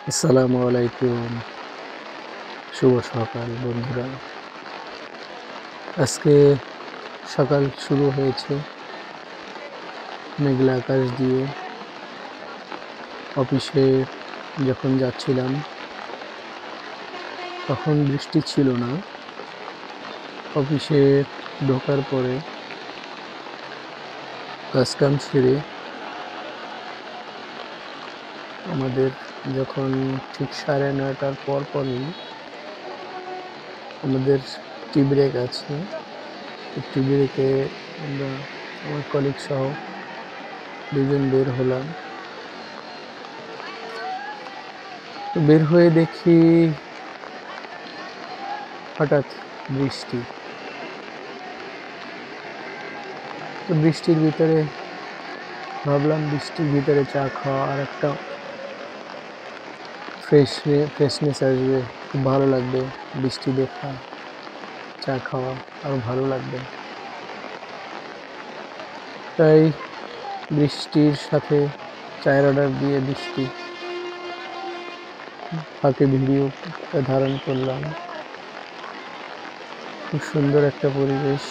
আসসালামু আলাইকুম। শুভ সকাল বন্ধুরা। আজকে সকাল শুরু হয়েছে মেঘলা আকাশ দিয়ে। অফিসে যখন যাচ্ছিলাম তখন বৃষ্টি ছিল না। অফিসে ঢোকার পরে কাজকাম সেরে আমাদের যখন ঠিক 9:30টার পরপরই আমাদের টি ব্রেক আছে। টি ব্রেকে আমরা আমার কলিগ সহ ২ জন বের হলাম। তো বের হয়ে দেখি হঠাৎ বৃষ্টি। তো বৃষ্টির ভিতরে ভাবলাম বৃষ্টির ভিতরে চা খাওয়া আর একটা ফ্রেশনেস আসবে, খুব ভালো লাগবে। বৃষ্টি দেখা, চা খাওয়া আরো ভালো লাগবে। তাই বৃষ্টির সাথে চায়ের অর্ডার দিয়ে বৃষ্টি ফাঁকে ভিডিওটা ধারণ করলাম। খুব সুন্দর একটা পরিবেশ।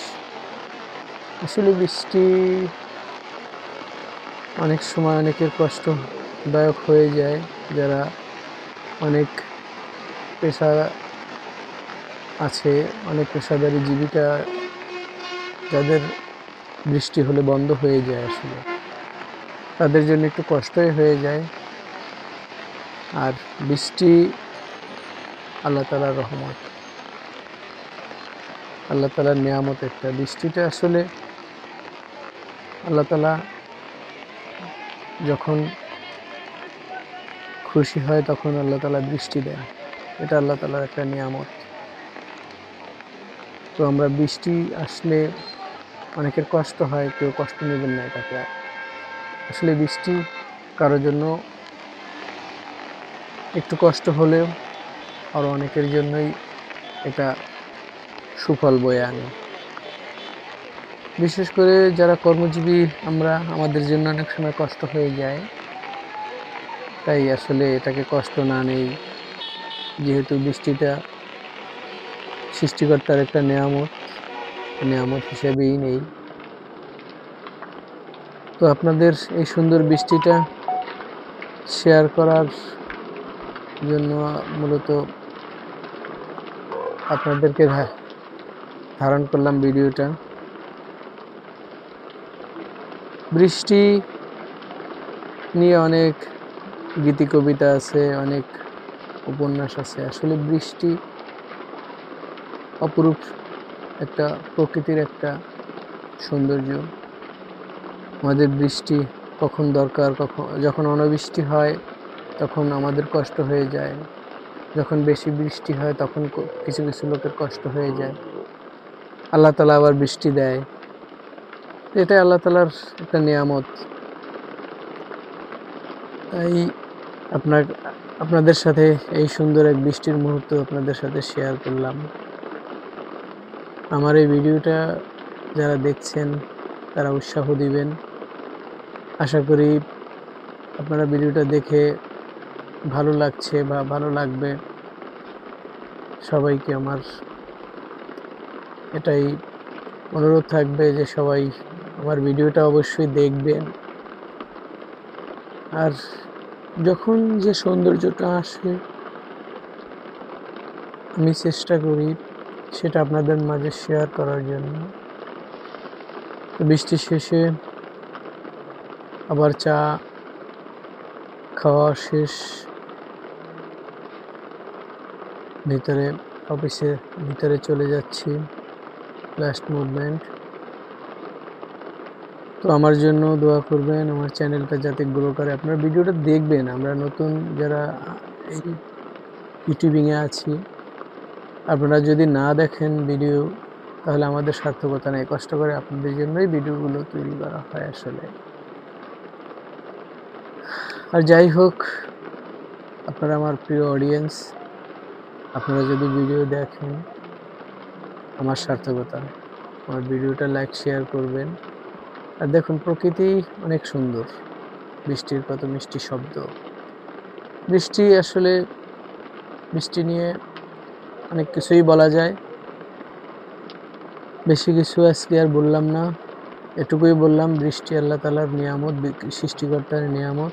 আসলে বৃষ্টি অনেক সময় অনেকের কষ্টদায়ক হয়ে যায়, যারা অনেক পেশা আছে, অনেক পেশাদারী জীবিকা যাদের বৃষ্টি হলে বন্ধ হয়ে যায়, আসলে তাদের জন্য একটু কষ্টই হয়ে যায়। আর বৃষ্টি আল্লাহ তাআলার রহমত, আল্লাহ তাআলার নিয়ামত একটা। বৃষ্টিটা আসলে আল্লাহ তাআলা যখন খুশি হয় তখন আল্লাহ তাআলা বৃষ্টি দেন। এটা আল্লাহ তাআলার একটা নিয়ামত। তো আমরা বৃষ্টি আসলে অনেকের কষ্ট হয়, কেউ কষ্ট নেবেন না এটাকে। আসলে বৃষ্টি কারোর জন্য একটু কষ্ট হলেও আরো অনেকের জন্যই এটা সুফল বয়ে আনে। বিশেষ করে যারা কর্মজীবী আমরা, আমাদের জন্য অনেক সময় কষ্ট হয়ে যায়। তাই আসলে এটাকে কষ্ট না নেই, যেহেতু বৃষ্টিটা সৃষ্টিকর্তার একটা নেয়ামত হিসেবেই নেই। তো আপনাদের এই সুন্দর বৃষ্টিটা শেয়ার করার জন্য মূলত আপনাদেরকে ধারণ করলাম ভিডিওটা। বৃষ্টি নিয়ে অনেক গীতি কবিতা আছে, অনেক উপন্যাস আছে। আসলে বৃষ্টি অপরূপ একটা প্রকৃতির একটা সৌন্দর্য। আমাদের বৃষ্টি কখন দরকার, যখন অনাবৃষ্টি হয় তখন আমাদের কষ্ট হয়ে যায়, যখন বেশি বৃষ্টি হয় তখন কিছু কিছু লোকের কষ্ট হয়ে যায়। আল্লাহ তাআলা আবার বৃষ্টি দেয়, এটাই আল্লাহ তাআলার একটা নিয়ামত। তাই আপনাদের সাথে এই সুন্দর এক বৃষ্টির মুহূর্ত আপনাদের সাথে শেয়ার করলাম। আমার এই ভিডিওটা যারা দেখছেন তারা উৎসাহ দিবেন। আশা করি আপনারা ভিডিওটা দেখে ভালো লাগছে বা ভালো লাগবে। সবাইকে আমার এটাই অনুরোধ থাকবে যে সবাই আমার ভিডিওটা অবশ্যই দেখবেন। আর যখন যে সৌন্দর্যটা আসে আমি চেষ্টা করি সেটা আপনাদের মাঝে শেয়ার করার জন্য। বৃষ্টি শেষে আবার চা খাওয়া শেষ, অফিসের ভিতরে চলে যাচ্ছি, লাস্ট মুভমেন্ট। তো আমার জন্য দোয়া করবেন, আমার চ্যানেলটা যাতে গ্রো করে। আপনারা ভিডিওটা দেখবেন। আমরা নতুন যারা এই ইউটিউবিংয়ে আছি, আপনারা যদি না দেখেন ভিডিও তাহলে আমাদের সার্থকতা নেই। কষ্ট করে আপনাদের জন্যই ভিডিওগুলো তৈরি করা হয় আসলে। আর যাই হোক, আপনারা আমার প্রিয় অডিয়েন্স, আপনারা যদি ভিডিও দেখেন আমার সার্থকতা। আমার ভিডিওটা লাইক শেয়ার করবেন। আর দেখুন প্রকৃতি অনেক সুন্দর, বৃষ্টির কত মিষ্টি শব্দ। বৃষ্টি নিয়ে অনেক কিছুই বলা যায়। বেশি কিছু আজকে আর বললাম না, এটুকুই বললাম, বৃষ্টি আল্লাহ তাআলার নিয়ামত, সৃষ্টিকর্তার নিয়ামত।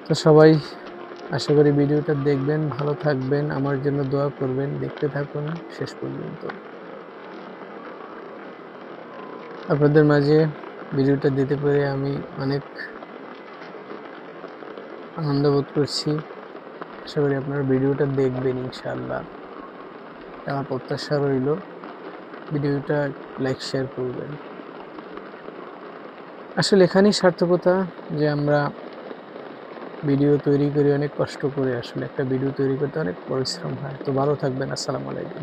তো সবাই আশা করি ভিডিওটা দেখবেন, ভালো থাকবেন, আমার জন্য দোয়া করবেন। দেখতে থাকুন শেষ পর্যন্ত। আপনাদের মাঝে ভিডিওটা দিতে পেরে আমি অনেক আনন্দ বোধ করছি। আশা করি আপনারা ভিডিওটা দেখবেন ইনশাআল্লাহ। আমার প্রত্যাশা রইল ভিডিওটা লাইক শেয়ার করবেন। আসলে এখানেই সার্থকতা যে আমরা ভিডিও তৈরি করি অনেক কষ্ট করে। আসলে একটা ভিডিও তৈরি করতে অনেক পরিশ্রম হয়। তো ভালো থাকবেন। আসসালামু আলাইকুম।